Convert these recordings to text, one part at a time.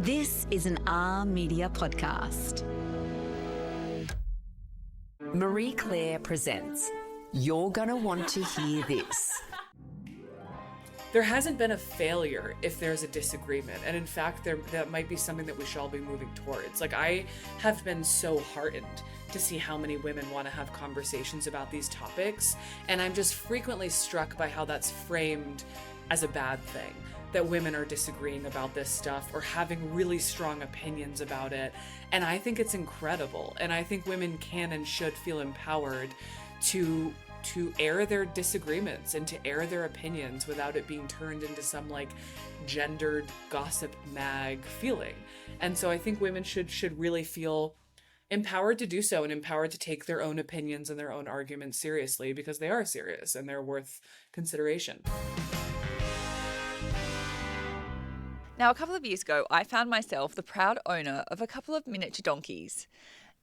This is an R Media podcast. Marie Claire presents You're Gonna Want to Hear This. There hasn't been a failure if there's a disagreement. And in fact, that might be something that we should all be moving towards. Like, I have been so heartened to see how many women want to have conversations about these topics. And I'm just frequently struck by how that's framed as a bad thing, that women are disagreeing about this stuff or having really strong opinions about it. And I think it's incredible. And I think women can and should feel empowered to air their disagreements and to air their opinions without it being turned into some like gendered gossip mag feeling. And so I think women should really feel empowered to do so and empowered to take their own opinions and their own arguments seriously, because they are serious and they're worth consideration. Now, a couple of years ago, I found myself the proud owner of a couple of miniature donkeys.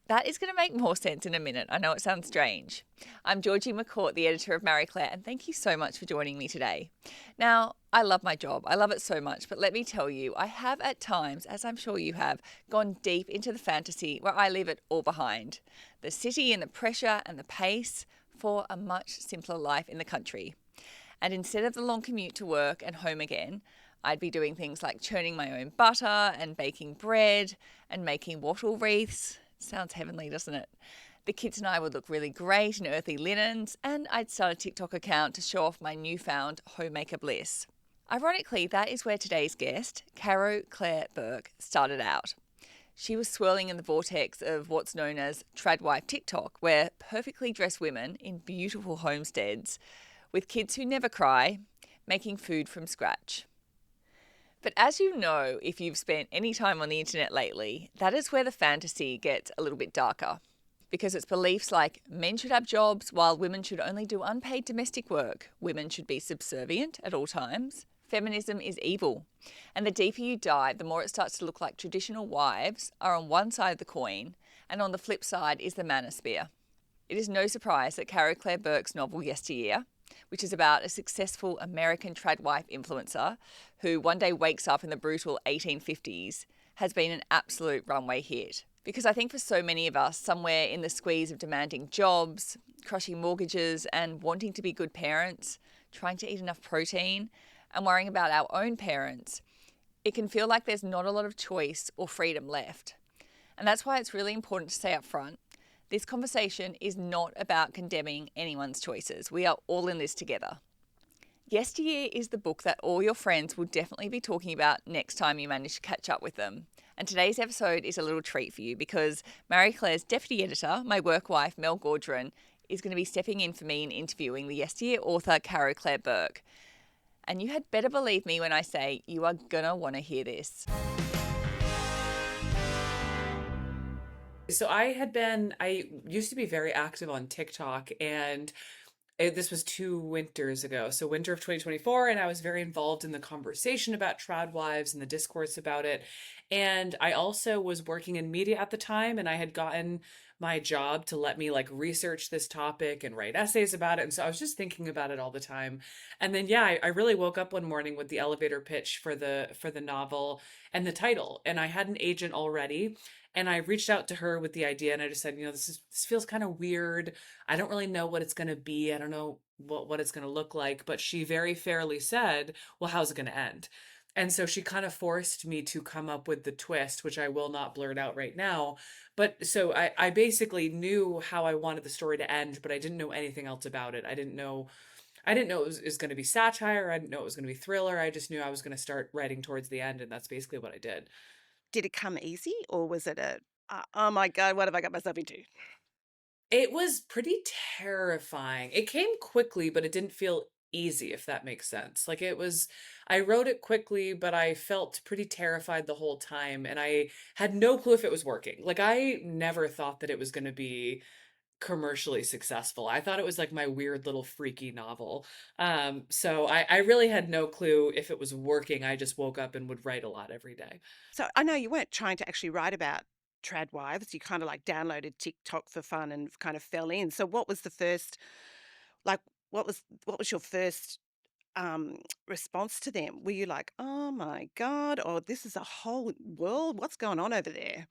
That is going to make more sense in a minute. I know it sounds strange. I'm Georgie McCourt, the editor of Marie Claire, and thank you so much for joining me today. Now, I love my job. I love it so much, but let me tell you, I have at times, as I'm sure you have, gone deep into the fantasy where I leave it all behind. The city and the pressure and the pace for a much simpler life in the country. And instead of the long commute to work and home again, I'd be doing things like churning my own butter and baking bread and making wattle wreaths. Sounds heavenly, doesn't it? The kids and I would look really great in earthy linens, and I'd start a TikTok account to show off my newfound homemaker bliss. Ironically, that is where today's guest, Caro Claire Burke, started out. She was swirling in the vortex of what's known as Tradwife TikTok, where perfectly dressed women in beautiful homesteads, with kids who never cry, making food from scratch. But as you know, if you've spent any time on the internet lately, that is where the fantasy gets a little bit darker. Because it's beliefs like men should have jobs while women should only do unpaid domestic work, women should be subservient at all times, feminism is evil. And the deeper you dive, the more it starts to look like traditional wives are on one side of the coin, and on the flip side is the Manosphere. It is no surprise that Caro Claire Burke's novel Yesteryear, which is about a successful American Tradwife influencer who one day wakes up in the brutal 1850s, has been an absolute runaway hit. Because I think for so many of us, somewhere in the squeeze of demanding jobs, crushing mortgages and wanting to be good parents, trying to eat enough protein and worrying about our own parents, it can feel like there's not a lot of choice or freedom left. And that's why it's really important to say up front, this conversation is not about condemning anyone's choices. We are all in this together. Yesteryear is the book that all your friends will definitely be talking about next time you manage to catch up with them. And today's episode is a little treat for you because Marie Claire's deputy editor, my work wife, Mel Gaudron, is going to be stepping in for me and interviewing the Yesteryear author, Caro Claire Burke. And you had better believe me when I say you are going to want to hear this. So I used to be very active on TikTok, and this was 2 winters ago. So winter of 2024, and I was very involved in the conversation about Tradwives and the discourse about it. And I also was working in media at the time, and I had gotten my job to let me like research this topic and write essays about it. And so I was just thinking about it all the time. And then, I really woke up one morning with the elevator pitch for the novel and the title. And I had an agent already. And I reached out to her with the idea, and I just said, this feels kind of weird. I don't really know what it's going to be. I don't know what it's going to look like. But she very fairly said, well, how's it going to end? And so she kind of forced me to come up with the twist, which I will not blurt out right now. But so I basically knew how I wanted the story to end, but I didn't know anything else about it. I didn't know it was going to be satire. I didn't know it was going to be thriller. I just knew I was going to start writing towards the end, and that's basically what I did. Did it come easy, or was it oh my God, what have I got myself into? It was pretty terrifying. It came quickly, but it didn't feel easy, if that makes sense. Like I wrote it quickly, but I felt pretty terrified the whole time, and I had no clue if it was working. Like, I never thought that it was going to be commercially successful. I thought it was like my weird little freaky novel. So I really had no clue if it was working. I just woke up and would write a lot every day. So I know you weren't trying to actually write about Tradwives. You kind of like downloaded TikTok for fun and kind of fell in. So what was the first, like, what was your first um, response to them? Were you like, oh my God, or this is a whole world? What's going on over there?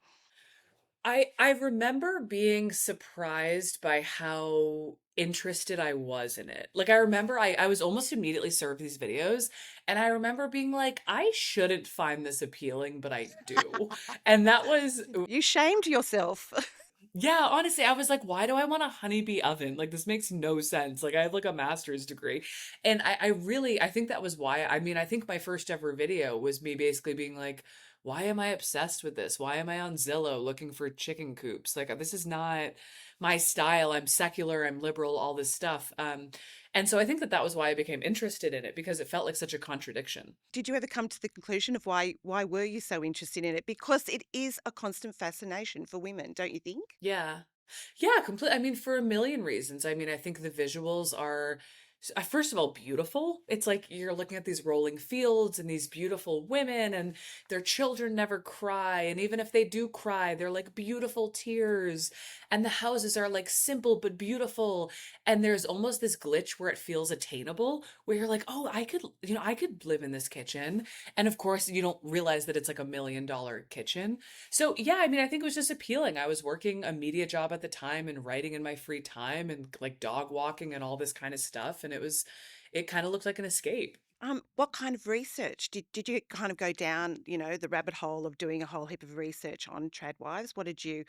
I remember being surprised by how interested I was in it. Like I remember I was almost immediately served these videos and I remember being like, I shouldn't find this appealing, but I do. And that was You shamed yourself. yeah, honestly, I was like, why do I want a honeybee oven? Like this makes no sense. Like I have like a master's degree. And I really I think that was why I mean, I think my first ever video was me basically being like, why am I obsessed with this? Why am I on Zillow looking for chicken coops? Like this is not my style. I'm secular, I'm liberal, all this stuff. And so I think that that was why I became interested in it because it felt like such a contradiction. Did you ever come to the conclusion of why were you so interested in it? Because it is a constant fascination for women, don't you think? Yeah. Yeah, completely. I mean, for a million reasons. I mean, I think the visuals are, first of all, beautiful. It's like you're looking at these rolling fields and these beautiful women, and their children never cry. And even if they do cry, they're like beautiful tears. And the houses are like simple but beautiful. And there's almost this glitch where it feels attainable, where you're like, oh, I could, I could live in this kitchen. And of course, you don't realize that it's like $1 million kitchen. So yeah, I mean, I think it was just appealing. I was working a media job at the time and writing in my free time and like dog walking and all this kind of stuff. And it kind of looked like an escape. What kind of research did you kind of go down, the rabbit hole of doing a whole heap of research on Tradwives? What did you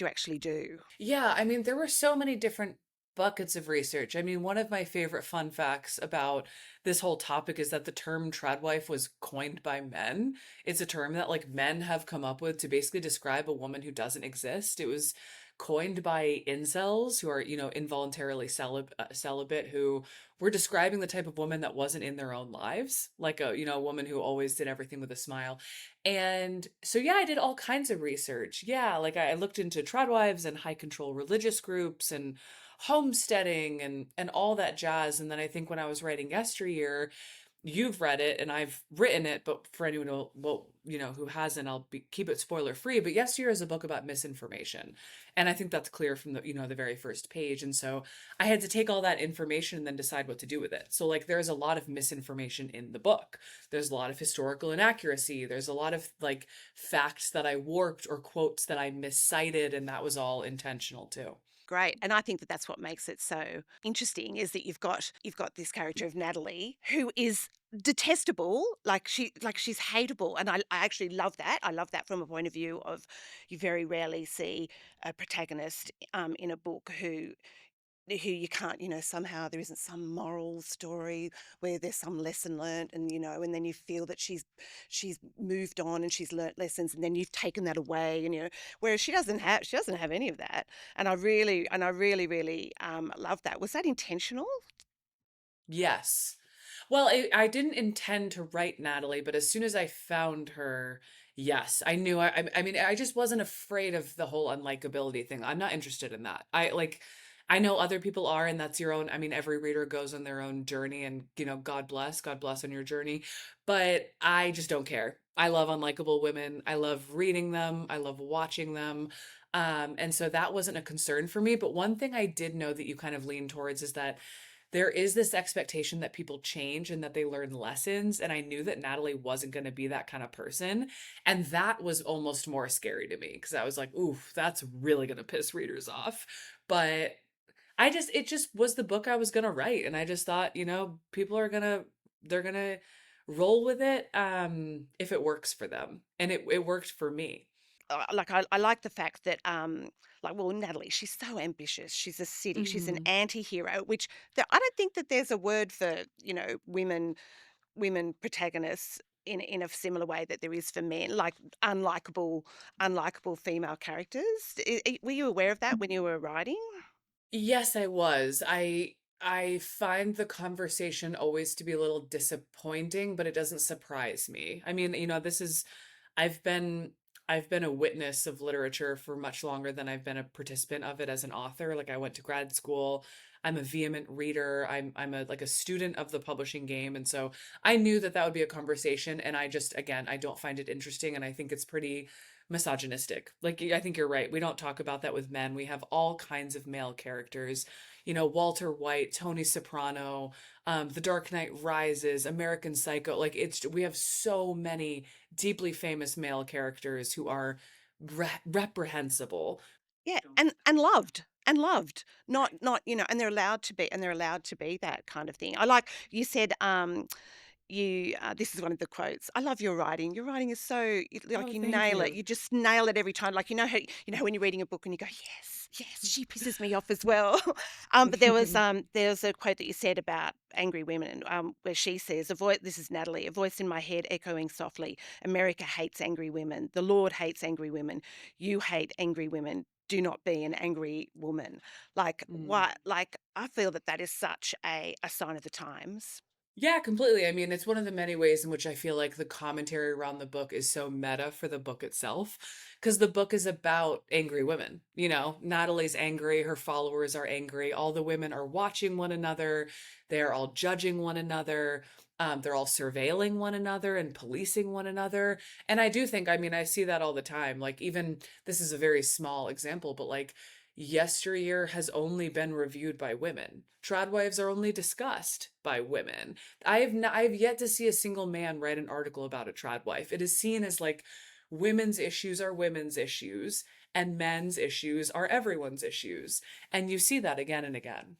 actually do? Yeah, I mean, there were so many different buckets of research. I mean, one of my favorite fun facts about this whole topic is that the term tradwife was coined by men. It's a term that like men have come up with to basically describe a woman who doesn't exist. It was coined by incels who are, involuntarily celibate who were describing the type of woman that wasn't in their own lives, like a woman who always did everything with a smile. And so, yeah, I did all kinds of research. Yeah, like I looked into tradwives and high control religious groups and homesteading and all that jazz. And then I think when I was writing Yesteryear, you've read it and I've written it, but for anyone who, well, who hasn't, keep it spoiler free. But Yesteryear is a book about misinformation, and I think that's clear from the very first page. And so I had to take all that information and then decide what to do with it. So like, there's a lot of misinformation in the book. There's a lot of historical inaccuracy. There's a lot of like facts that I warped or quotes that I miscited, and that was all intentional too. Great. And I think that that's what makes it so interesting is that you've got this character of Natalie who is detestable, like she's hateable. And I actually love that. I love that from a point of view of you very rarely see a protagonist in a book who you can't, somehow there isn't some moral story where there's some lesson learnt, and then you feel that she's moved on and she's learnt lessons, and then you've taken that away, whereas she doesn't have any of that. And I really love that. Was that intentional? Yes. Well, I didn't intend to write Natalie, but as soon as I found her, yes, I knew. I mean, I just wasn't afraid of the whole unlikability thing. I'm not interested in that. I know other people are, and that's your own. I mean, every reader goes on their own journey, and God bless on your journey. But I just don't care. I love unlikable women. I love reading them. I love watching them. And so that wasn't a concern for me. But one thing I did know that you kind of lean towards is that there is this expectation that people change and that they learn lessons. And I knew that Natalie wasn't going to be that kind of person. And that was almost more scary to me because I was like, oof, that's really going to piss readers off. But it just was the book I was going to write. And I just thought, people they're going to roll with it if it works for them. And it worked for me. I like the fact that well, Natalie, she's so ambitious, she's a city, she's an Mhm. anti-hero, which I don't think that there's a word for women protagonists in a similar way that there is for men, like unlikable female characters. Were you aware of that when you were writing? Yes, I was. I find the conversation always to be a little disappointing, but it doesn't surprise me. I mean, I've been I've been a witness of literature for much longer than I've been a participant of it as an author. Like I went to grad school. I'm a vehement reader. I'm a like a student of the publishing game, and so I knew that that would be a conversation. And I just again I don't find it interesting, and I think it's pretty misogynistic. Like I think you're right. We don't talk about that with men. We have all kinds of male characters. Walter White, Tony Soprano, The Dark Knight Rises, American Psycho. Like we have so many deeply famous male characters who are reprehensible. Yeah, and loved. And loved. Not, and they're allowed to be, and they're allowed to be that kind of thing. I like you said, this is one of the quotes. I love your writing. Your writing is so like Oh, you thank nail it. you. You just nail it every time. Like how when you're reading a book and you go, yes, yes, she pisses me off as well. But there was a quote that you said about angry women, where she says, "A voice." This is Natalie. "A voice in my head echoing softly. America hates angry women. The Lord hates angry women. You hate angry women. Do not be an angry woman." Like Mm. what? Like I feel that is such a sign of the times. Yeah, completely. I mean, it's one of the many ways in which I feel like the commentary around the book is so meta for the book itself, because the book is about angry women. Natalie's angry, her followers are angry, all the women are watching one another, they're all judging one another, they're all surveilling one another and policing one another. And I do think, I mean, I see that all the time. Like, even this is a very small example, but like, Yesteryear has only been reviewed by women. Tradwives are only discussed by women. I've yet to see a single man write an article about a tradwife. It is seen as like women's issues are women's issues and men's issues are everyone's issues. And you see that again and again.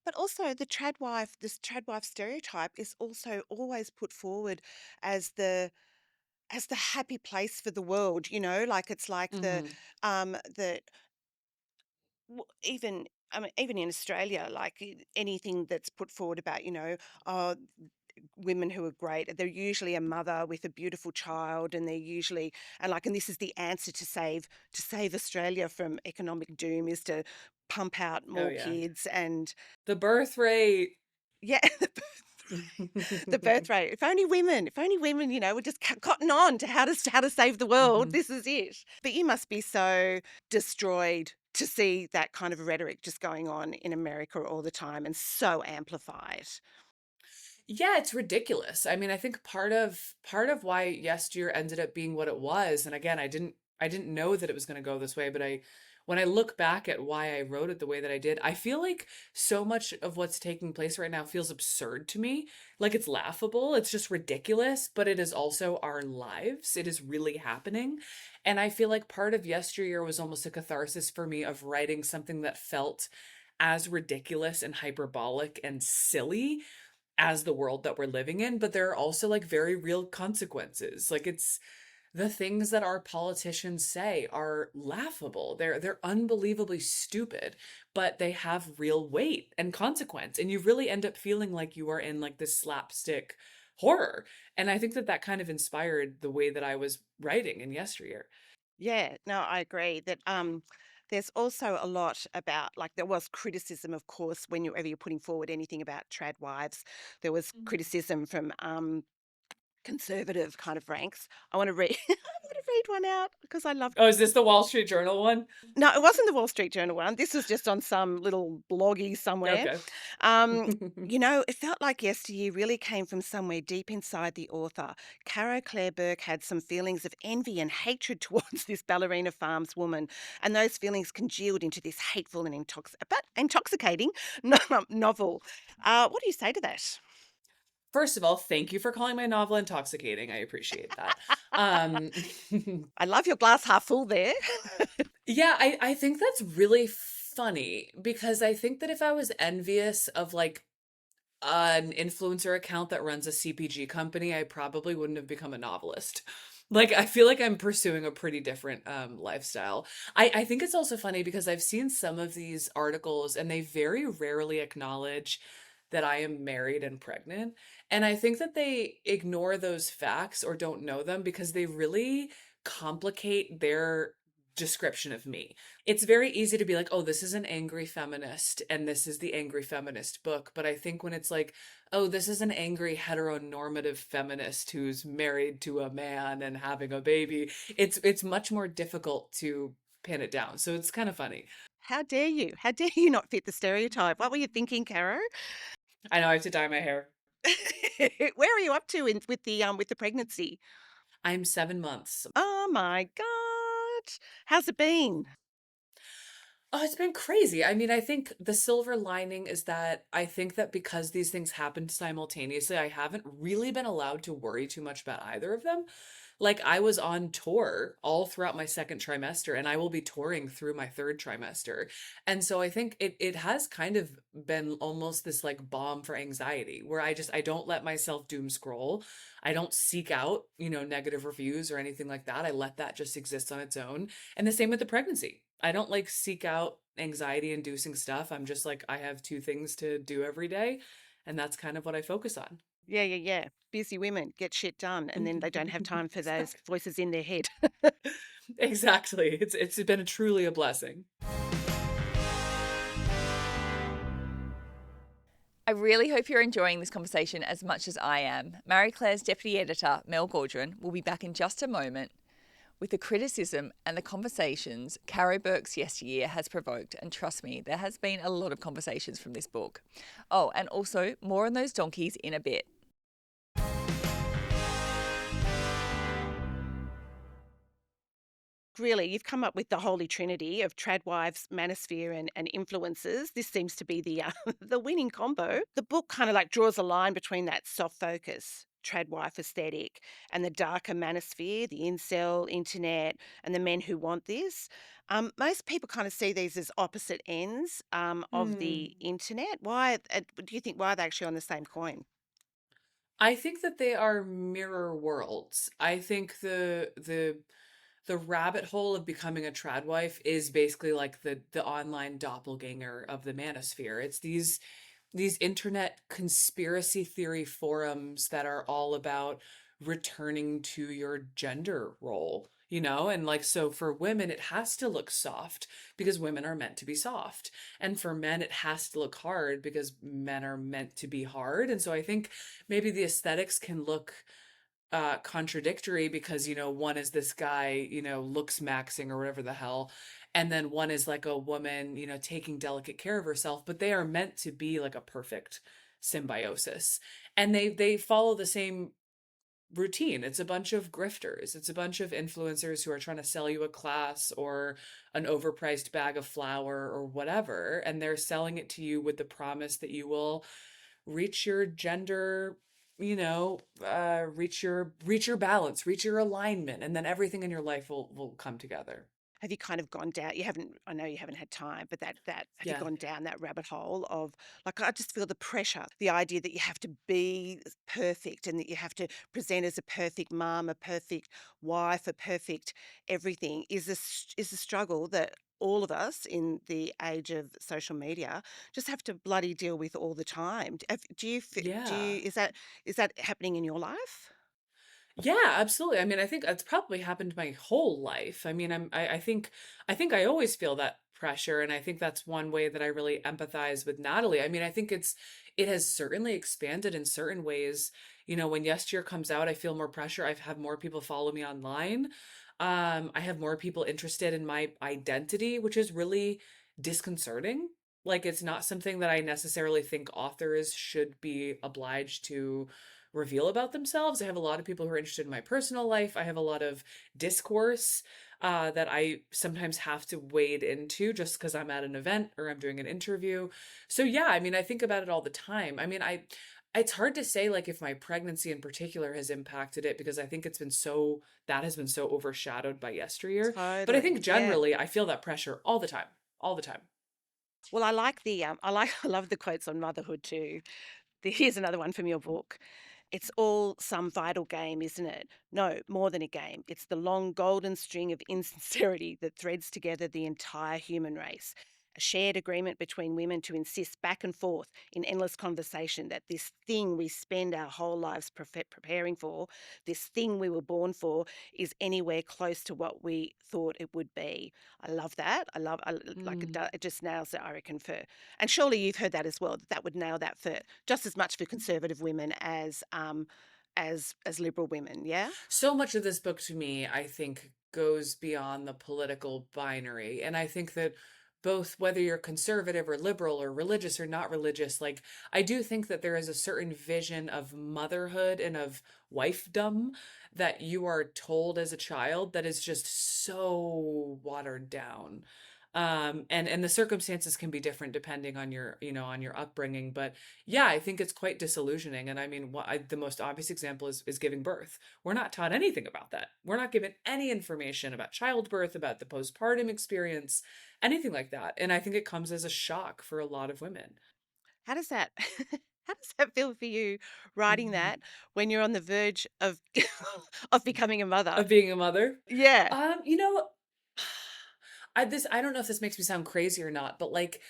But also this tradwife stereotype is also always put forward as the happy place for the world, like it's like Hmm. the even I mean even in Australia, like anything that's put forward about, oh, women who are great, they're usually a mother with a beautiful child, and they're usually and this is the answer to save Australia from economic doom, is to pump out Oh more yeah. kids. And The birth rate. yeah, the birth rate. If only women, would just cotton on to how to save the world. Mhm. This is it. But you must be so destroyed to see that kind of rhetoric just going on in America all the time, and so amplified. Yeah, it's ridiculous. I mean, I think part of why Yesteryear ended up being what it was, and again, I didn't know that it was going to go this way, but I when I look back at why I wrote it the way that I did, I feel like so much of what's taking place right now feels absurd to me. Like it's laughable, it's just ridiculous, but it is also our lives. It is really happening. And I feel like part of Yesteryear was almost a catharsis for me of writing something that felt as ridiculous and hyperbolic and silly as the world that we're living in, but there are also like very real consequences. Like it's the things that our politicians say are laughable. They're unbelievably stupid, but they have real weight and consequence. And you really end up feeling like you are in like this slapstick horror. And I think that that kind of inspired the way that I was writing in Yesteryear. Yeah, no, I agree that there's also a lot about, like, there was criticism, of course, whenever you're putting forward anything about trad wives. There was criticism from conservative kind of ranks. I want to read I want to read one out because I love. Oh, is this the Wall Street Journal one? No, it wasn't the Wall Street Journal one. This was just on some little bloggy somewhere. Okay. Um, it felt like Yesteryear really came from somewhere deep inside the author. Caro Claire Burke had some feelings of envy and hatred towards this Ballerina Farms woman, and those feelings congealed into this hateful and but intoxicating novel. What do you say to that? First of all, thank you for calling my novel intoxicating. I appreciate that. Um, I love your glass half full there. yeah, I think that's really funny because I think that if I was envious of like an influencer account that runs a CPG company, I probably wouldn't have become a novelist. Like I feel like I'm pursuing a pretty different lifestyle. I think it's also funny because I've seen some of these articles and they very rarely acknowledge that I am married and pregnant. And I think that they ignore those facts or don't know them because they really complicate their description of me. It's very easy to be like, oh, this is an angry feminist and this is the angry feminist book. But I think when it's like, oh, this is an angry heteronormative feminist who's married to a man and having a baby, it's much more difficult to pin it down. So it's kind of funny. How dare you? How dare you not fit the stereotype? What were you thinking, Caro? I know I have to dye my hair. Where are you up to with the pregnancy? I'm 7 months. Oh my God. How's it been? Oh, it's been crazy. I mean, I think the silver lining is that I think that because these things happened simultaneously, I haven't really been allowed to worry too much about either of them. Like, I was on tour all throughout my second trimester, and I will be touring through my third trimester. And so I think it has kind of been almost this like balm for anxiety where I don't let myself doom scroll. I don't seek out, negative reviews or anything like that. I let that just exist on its own. And the same with the pregnancy. I don't like seek out anxiety inducing stuff. I'm just like, I have two things to do every day. And that's kind of what I focus on. Yeah, yeah, yeah. Busy women get shit done, and then they don't have time for those Exactly. voices in their head. Exactly. It's been truly a blessing. I really hope you're enjoying this conversation as much as I am. Marie Claire's deputy editor, Mel Gaudron, will be back in just a moment with the criticism and the conversations Caro Burke's Yesteryear has provoked. And trust me, there has been a lot of conversations from this book. Oh, and also more on those donkeys in a bit. Really, you've come up with the holy trinity of Tradwives, Manosphere, and influences. This seems to be the the winning combo. The book kind of like draws a line between that soft focus Tradwife aesthetic and the darker Manosphere, the incel, internet, and the men who want this. Most people kind of see these as opposite ends of Hmm. the internet. Why do you think why are they actually on the same coin? I think that they are mirror worlds. I think the rabbit hole of becoming a tradwife is basically like the online doppelganger of the manosphere. It's these internet conspiracy theory forums that are all about returning to your gender role, and like, so for women it has to look soft because women are meant to be soft, and for men it has to look hard because men are meant to be hard. And so I think maybe the aesthetics can look contradictory because one is this guy, looks maxing or whatever the hell, and then one is like a woman, taking delicate care of herself, but they are meant to be like a perfect symbiosis, and they follow the same routine. It's a bunch of grifters, it's a bunch of influencers who are trying to sell you a class or an overpriced bag of flour or whatever, and they're selling it to you with the promise that you will reach your gender, reach your balance, reach your alignment, and then everything in your life will come together. Have you kind of gone down? You haven't. I know you haven't had time, but that have you Yeah. gone down that rabbit hole of like I just feel the pressure, the idea that you have to be perfect and that you have to present as a perfect mom, a perfect wife, a perfect everything is a struggle that all of us in the age of social media just have to bloody deal with all the time. Do you do Yeah. you is that happening in your life? Yeah, absolutely. I mean, I think that's probably happened my whole life. I mean, I think I always feel that pressure, and I think that's one way that I really empathize with Natalie. I mean, I think it has certainly expanded in certain ways. When Yesteryear comes out, I feel more pressure. I have more people follow me online. I have more people interested in my identity, which is really disconcerting. Like, it's not something that I necessarily think authors should be obliged to reveal about themselves. I have a lot of people who are interested in my personal life. I have a lot of discourse that I sometimes have to wade into just because I'm at an event or I'm doing an interview. So yeah, I mean, I think about it all the time. I mean, it's hard to say like if my pregnancy in particular has impacted it because I think that has been so overshadowed by Yesteryear. But I think Totally. Yeah. generally I feel that pressure all the time, all the time. Well, I like I love the quotes on motherhood too. Here's another one from your book. It's all some vital game, isn't it? No, more than a game. It's the long golden string of insincerity that threads together the entire human race. A shared agreement between women to insist back and forth in endless conversation that this thing we spend our whole lives preparing for, this thing we were born for, is anywhere close to what we thought it would be. I love that. Like Mm. it just nails it, I reckon, and surely you've heard that as well. That would nail that for just as much for conservative women as liberal women. Yeah. So much of this book to me, I think, goes beyond the political binary. And I think that both whether you're conservative or liberal or religious or not religious, like I do think that there is a certain vision of motherhood and of wifedom that you are told as a child that is just so watered down. And the circumstances can be different depending on your, on your upbringing. But yeah, I think it's quite disillusioning. And I mean, the most obvious example is giving birth. We're not taught anything about that. We're not given any information about childbirth, about the postpartum experience, anything like that. And I think it comes as a shock for a lot of women. How does that how does that feel for you writing Mhm. that when you're on the verge of of becoming a mother? Of being a mother. Yeah. You know, I don't know if this makes me sound crazy or not, but like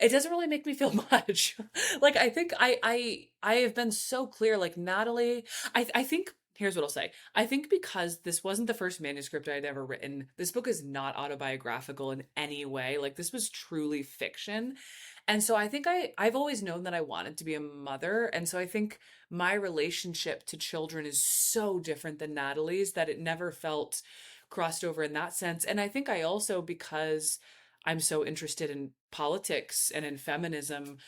it doesn't really make me feel much. Like I think I have been so clear, like Natalie, I think here's what I'll say. I think because this wasn't the first manuscript I'd ever written, this book is not autobiographical in any way. Like this was truly fiction. And so I think I've always known that I wanted to be a mother. And so I think my relationship to children is so different than Natalie's that it never felt crossed over in that sense. And I think I also, because I'm so interested in politics and in feminism,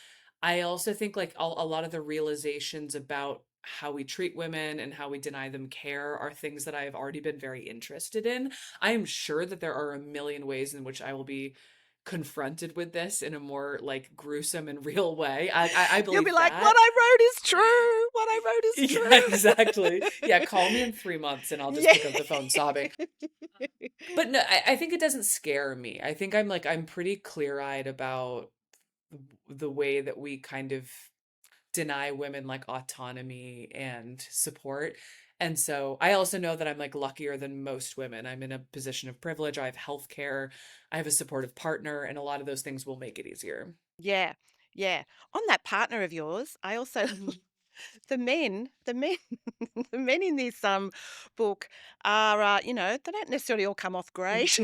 I also think like a lot of the realizations about how we treat women and how we deny them care are things that I have already been very interested in. I am sure that there are a million ways in which I will be confronted with this in a more like gruesome and real way. I You'll be believe like, that. what I wrote is true. What I wrote is Yeah, true. exactly. Yeah, call me in 3 months and I'll just Yeah. pick up the phone sobbing. But no, I think it doesn't scare me. I think I'm pretty clear-eyed about the way that we kind of deny women like autonomy and support. And so I also know that I'm like luckier than most women. I'm in a position of privilege. I have health care. I have a supportive partner, and a lot of those things will make it easier. Yeah. Yeah. On that partner of yours, I also Mhm. the men the men in this book are they don't necessarily all come off great.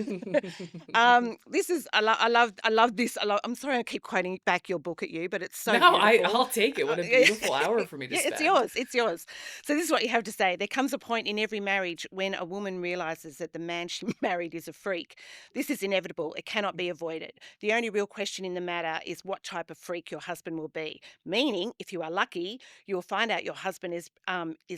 This is I love this. I'm sorry I keep quoting back your book at you, but it's so No, beautiful. I'll take it. What a Yeah, beautiful hour for me to yeah, it's spend. yours. It's yours. So this is what you have to say. There comes a point in every marriage when a woman realizes that the man she married is a freak. This is inevitable. It cannot be avoided. The only real question in the matter is what type of freak your husband will be. Meaning, if you are lucky, you will find out your husband is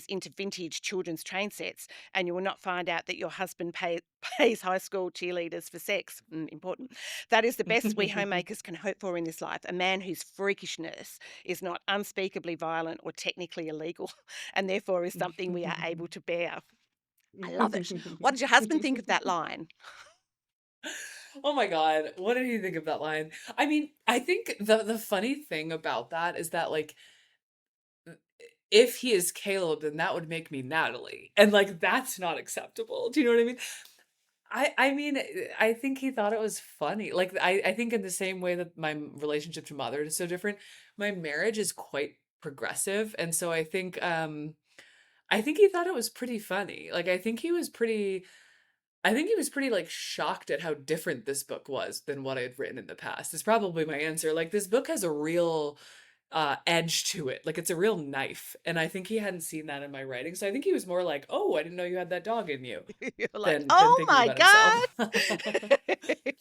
into vintage children's train sets, and you will not find out that your husband pays high school cheerleaders for sex. Important. That is the best we homemakers can hope for in this life. A man whose freakishness is not unspeakably violent or technically illegal, and therefore is something we are able to bear. I love it. What did your husband think of that line? Oh my God. What did he think of that line? I mean, I think the funny thing about that is that like if he is Caleb, then that would make me Natalie. And like that's not acceptable. Do you know what I mean? I mean, I think he thought it was funny. Like I think in the same way that my relationship to mother is so different, my marriage is quite progressive. And so I think he thought it was pretty funny. Like I think he was pretty like shocked at how different this book was than what I had written in the past. Is probably my answer. Like this book has a real edge to it. Like it's a real knife. And I think he hadn't seen that in my writing. So I think he was more like, "Oh, I didn't know you had that dog in you." You're like, Than oh thinking my about himself. God.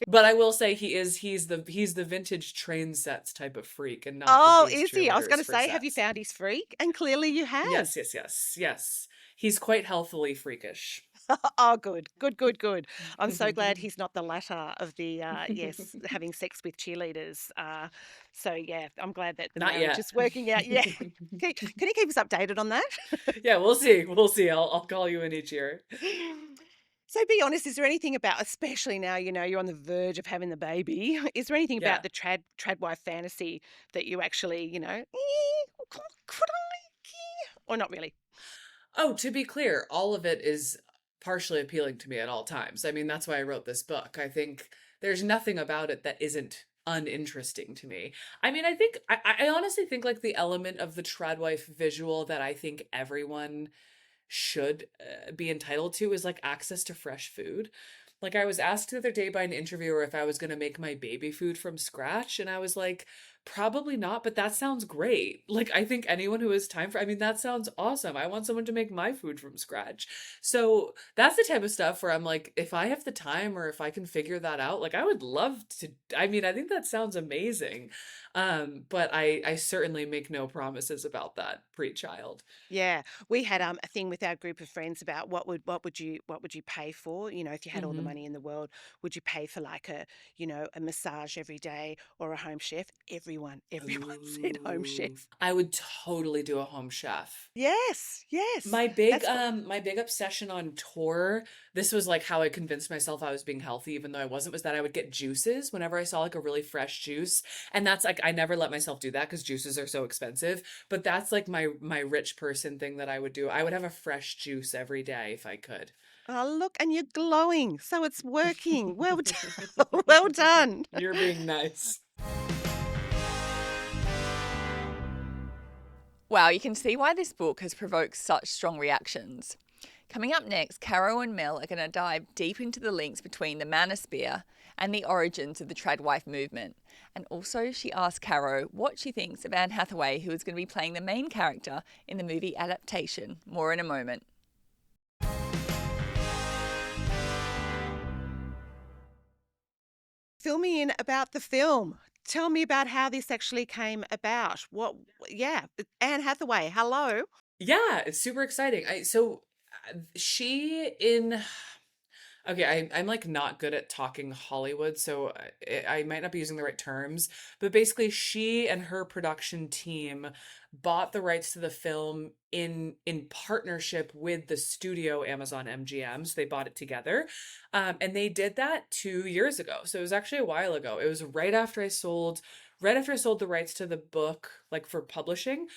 But I will say he's the vintage train sets type of freak and not the Oh, base is he? I was going cheerleaders to for say, have you sets. found his freak? And clearly you have. Yes, yes, yes, yes. He's quite healthily freakish. Oh, good, good, good, good. I'm so glad he's not the latter of the, yes, having sex with cheerleaders. So, yeah, I'm glad that the Not marriage yet. is working out. Yeah. Can you keep us updated on that? Yeah, we'll see. We'll see. I'll call you in each year. So, be honest, is there anything about, especially now, you're on the verge of having the baby, is there anything about Yeah. the tradwife fantasy that you actually, could I? Or not really? Oh, to be clear, all of it is partially appealing to me at all times. I mean, that's why I wrote this book. I think there's nothing about it that isn't uninteresting to me. I mean, I honestly think like the element of the Tradwife visual that I think everyone should be entitled to is like access to fresh food. Like I was asked the other day by an interviewer if I was going to make my baby food from scratch, and I was like, Probably not, but that sounds great. Like, I think anyone who has time for, I mean, that sounds awesome. I want someone to make my food from scratch. So that's the type of stuff where I'm like, if I have the time or if I can figure that out, like, I would love to. I mean, I think that sounds amazing. But I certainly make no promises about that pre-child. Yeah, we had a thing with our group of friends about what would you pay for? You know, if you had all the Hmm. money in the world, would you pay for like a, you know, a massage every day or a home chef? Everyone said home chef. Ooh. I would totally do a home chef. Yes, yes. My big That's what my big obsession on tour, this was like how I convinced myself I was being healthy even though I wasn't, was that I would get juices whenever I saw like a really fresh juice. And that's like I never let myself do that because juices are so expensive, but that's like my rich person thing that I would do. I would have a fresh juice every day if I could. oh look, and you're glowing. So it's working. Well done. Well done. You're being nice. Wow, you can see why this book has provoked such strong reactions. Coming up next, Caro and Mel are going to dive deep into the links between the Manosphere and the origins of the Tradwife movement. And also, she asks Caro what she thinks of Anne Hathaway, who is going to be playing the main character in the movie adaptation. More in a moment. Fill me in about the film. Tell me about how this actually came about. What, yeah, Anne Hathaway, hello. Yeah, it's super exciting. She in okay, I'm like not good at talking Hollywood, so I might not be using the right terms, but basically she and her production team bought the rights to the film in partnership with the studio Amazon MGM. So they bought it together. And they did that 2 years ago. So it was actually a while ago. It was right after I sold the rights to the book, like for publishing,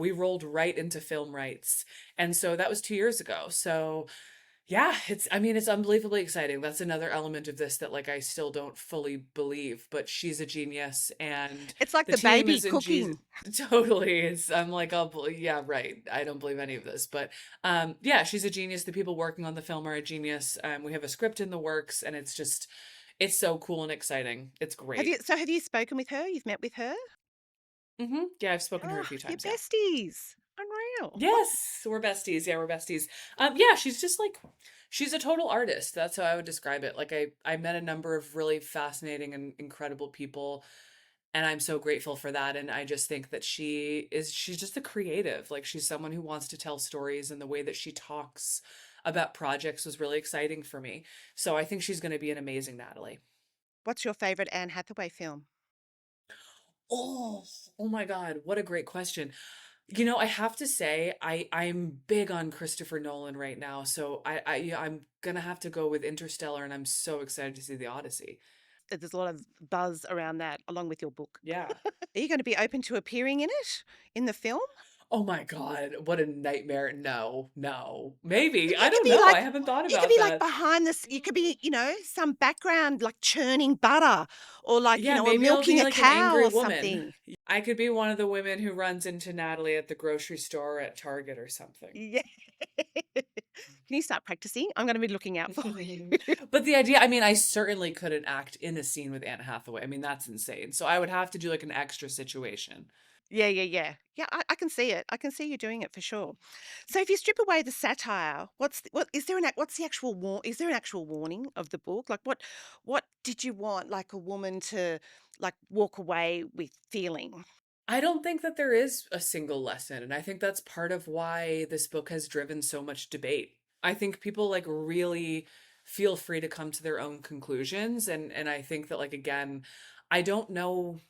we rolled right into film rights. And so that was 2 years ago. So yeah, I mean, it's unbelievably exciting. That's another element of this that like I still don't fully believe, but she's a genius and It's like the the team baby is cooking. totally. I'm like, oh, yeah, right. I don't believe any of this, but yeah, she's a genius. The people working on the film are a genius. We have a script in the works and it's so cool and exciting. It's great. Have you spoken with her? You've met with her? Yeah, I've spoken to her a Oh, few you're times. Yeah. besties. Unreal. Yes, we're besties. Yeah, we're besties. Yeah, she's just like she's a total artist. That's how I would describe it. Like I met a number of really fascinating and incredible people, and I'm so grateful for that. And I just think that she's just a creative. Like she's someone who wants to tell stories, and the way that she talks about projects was really exciting for me. So I think she's going to be an amazing Natalie. What's your favorite Anne Hathaway film? Oh, oh my God, what a great question. You know, I have to say, I'm big on Christopher Nolan right now, so yeah, I'm gonna have to go with Interstellar, and I'm so excited to see the Odyssey. There's a lot of buzz around that, along with your book. Yeah. Are you going to be open to appearing in it, in the film? Oh my God, what a nightmare. No, no. Maybe. I You could don't be know. like, I haven't thought you could about be like that. behind this. You could be, you know, some background like churning butter, or like, you Yeah, know, or maybe I'll milking be a like an cow angry or woman. something. I could be one of the women who runs into Natalie at the grocery store or at Target or something. Yeah. Can you start practicing? I'm going to be looking out for you. But the idea, I mean, I certainly couldn't act in a scene with Anne Hathaway. I mean, that's insane. So I would have to do like an extra situation. Yeah, yeah, yeah. Yeah, I can see it. I can see you doing it for sure. So if you strip away the satire, what is there what's the actual is there an actual warning of the book? Like what did you want like a woman to like walk away with feeling? I don't think that there is a single lesson. And I think that's part of why this book has driven so much debate. I think people like really feel free to come to their own conclusions. And I think that like again, I don't know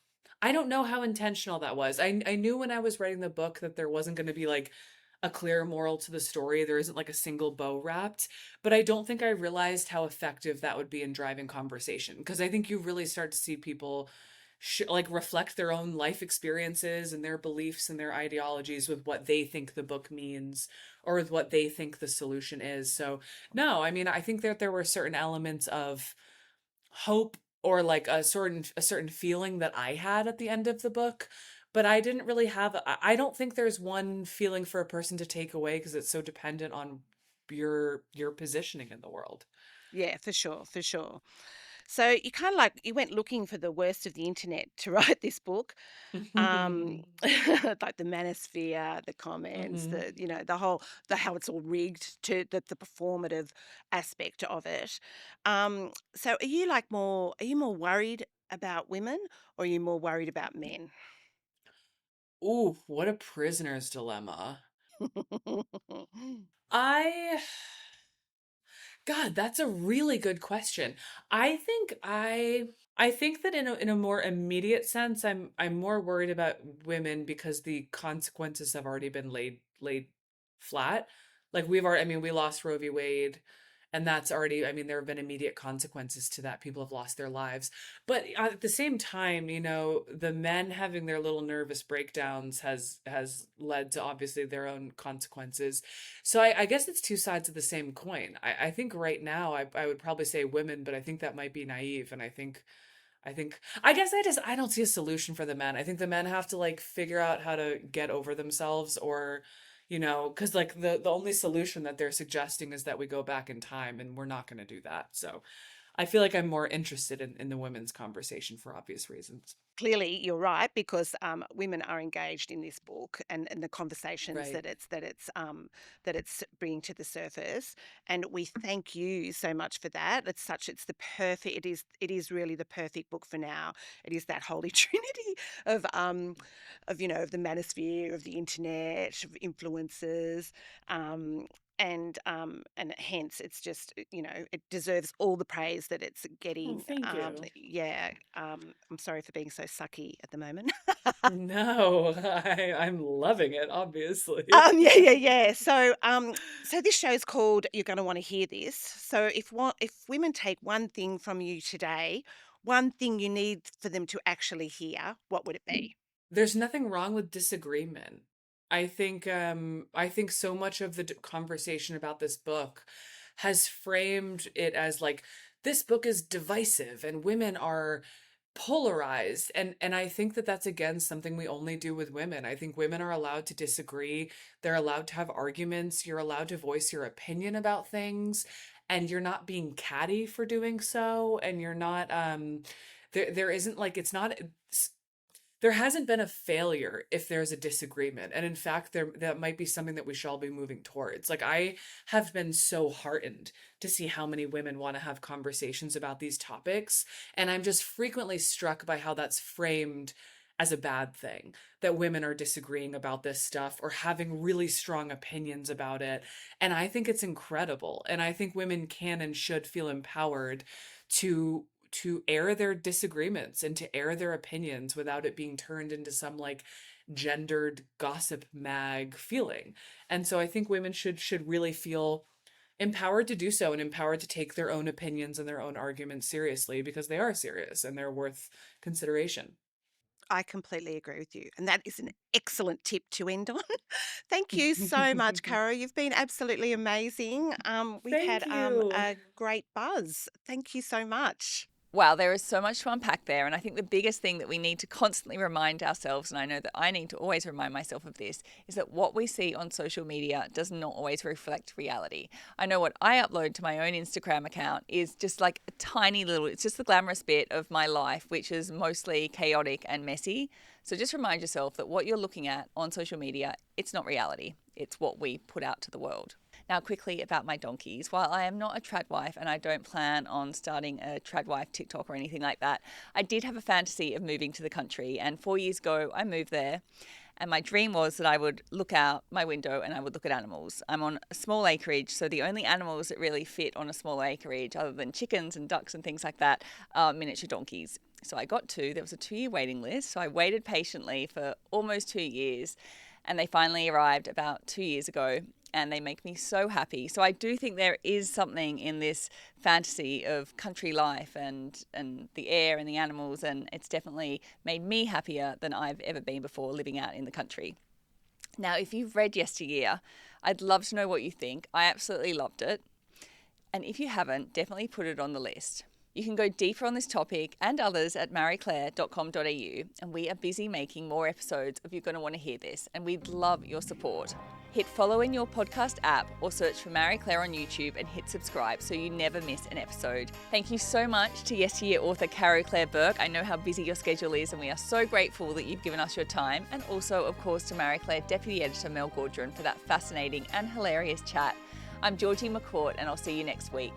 I don't know how intentional that was. I knew when I was writing the book that there wasn't going to be like a clear moral to the story. There isn't like a single bow wrapped, but I don't think I realized how effective that would be in driving conversation because I think you really start to see people like reflect their own life experiences and their beliefs and their ideologies with what they think the book means or with what they think the solution is. So, no, I mean, I think that there were certain elements of hope or like a certain feeling that I had at the end of the book, but I didn't really have I don't think there's one feeling for a person to take away because it's so dependent on your positioning in the world. Yeah, for sure, for sure. So you kind of like you went looking for the worst of the internet to write this book, like the Manosphere, the comments, Mhm. the the how it's all rigged to the performative aspect of it. So are you more worried about women or are you more worried about men? Ooh, what a prisoner's dilemma. I God, that's a really good question. I think I think that in a more immediate sense, I'm more worried about women because the consequences have already been laid flat. Like we've already, I mean, we lost Roe v. Wade, and that's already, I mean, there have been immediate consequences to that. People have lost their lives. But at the same time, you know, the men having their little nervous breakdowns has led to obviously their own consequences. So I guess it's two sides of the same coin. I think right now I would probably say women, but I think that might be naive. And I guess I don't see a solution for the men. I think the men have to like figure out how to get over themselves or, you know, because like the only solution that they're suggesting is that we go back in time and we're not going to do that. So I feel like I'm more interested in the women's conversation for obvious reasons. Clearly you're right because women are engaged in this book and the conversations Right. that it's bringing to the surface, and we thank you so much for that. It's the perfect, it is really the perfect book for now. It is that holy trinity of of the manosphere, of the internet, of influencers, um, and hence it's just it deserves all the praise that it's Oh, getting. thank you. Yeah, I'm sorry for being so sucky at the moment. No, I'm loving it, obviously. Yeah. So this show's called You're Going to Want to Hear This. So if women take one thing from you today, one thing you need for them to actually hear, what would it be? There's nothing wrong with disagreement. I think so much of the conversation about this book has framed it as like this book is divisive and women are polarized, and I think that that's again something we only do with women. I think women are allowed to disagree. They're allowed to have arguments. You're allowed to voice your opinion about things, and you're not being catty for doing so, and you're not there isn't like it's not there hasn't been a failure if there's a disagreement. And in fact, there that might be something that we should all be moving towards. Like I have been so heartened to see how many women want to have conversations about these topics. And I'm just frequently struck by how that's framed as a bad thing, that women are disagreeing about this stuff or having really strong opinions about it. And I think it's incredible. And I think women can and should feel empowered to air their disagreements and to air their opinions without it being turned into some like gendered gossip mag feeling. And so I think women should really feel empowered to do so and empowered to take their own opinions and their own arguments seriously because they are serious and they're worth consideration. I completely agree with you. And that is an excellent tip to end on. Thank you so much, Caro. You've been absolutely amazing. We've had Thank you. a great buzz. Thank you so much. Wow, there is so much to unpack there. And I think the biggest thing that we need to constantly remind ourselves, and I know that I need to always remind myself of this, is that what we see on social media does not always reflect reality. I know what I upload to my own Instagram account is just like a tiny little, it's just the glamorous bit of my life, which is mostly chaotic and messy. So just remind yourself that what you're looking at on social media, it's not reality. It's what we put out to the world. Now, quickly about my donkeys. While I am not a tradwife and I don't plan on starting a tradwife TikTok or anything like that, I did have a fantasy of moving to the country. And 4 years ago, I moved there. And my dream was that I would look out my window and I would look at animals. I'm on a small acreage, so the only animals that really fit on a small acreage, other than chickens and ducks and things like that, are miniature donkeys. So I got two. There was a 2-year waiting list. So I waited patiently for almost 2 years. And they finally arrived about 2 years ago. And they make me so happy. So I do think there is something in this fantasy of country life and the air and the animals, and it's definitely made me happier than I've ever been before living out in the country. Now, if you've read Yesteryear, I'd love to know what you think. I absolutely loved it. And if you haven't, definitely put it on the list. You can go deeper on this topic and others at marieclaire.com.au, and we are busy making more episodes of You're Gonna Want to Hear This, and we'd love your support. Hit follow in your podcast app or search for Marie Claire on YouTube and hit subscribe so you never miss an episode. Thank you so much to Yesteryear author Caro Claire Burke. I know how busy your schedule is and we are so grateful that you've given us your time. And also, of course, to Marie Claire Deputy Editor Mel Gaudron for that fascinating and hilarious chat. I'm Georgie McCourt and I'll see you next week.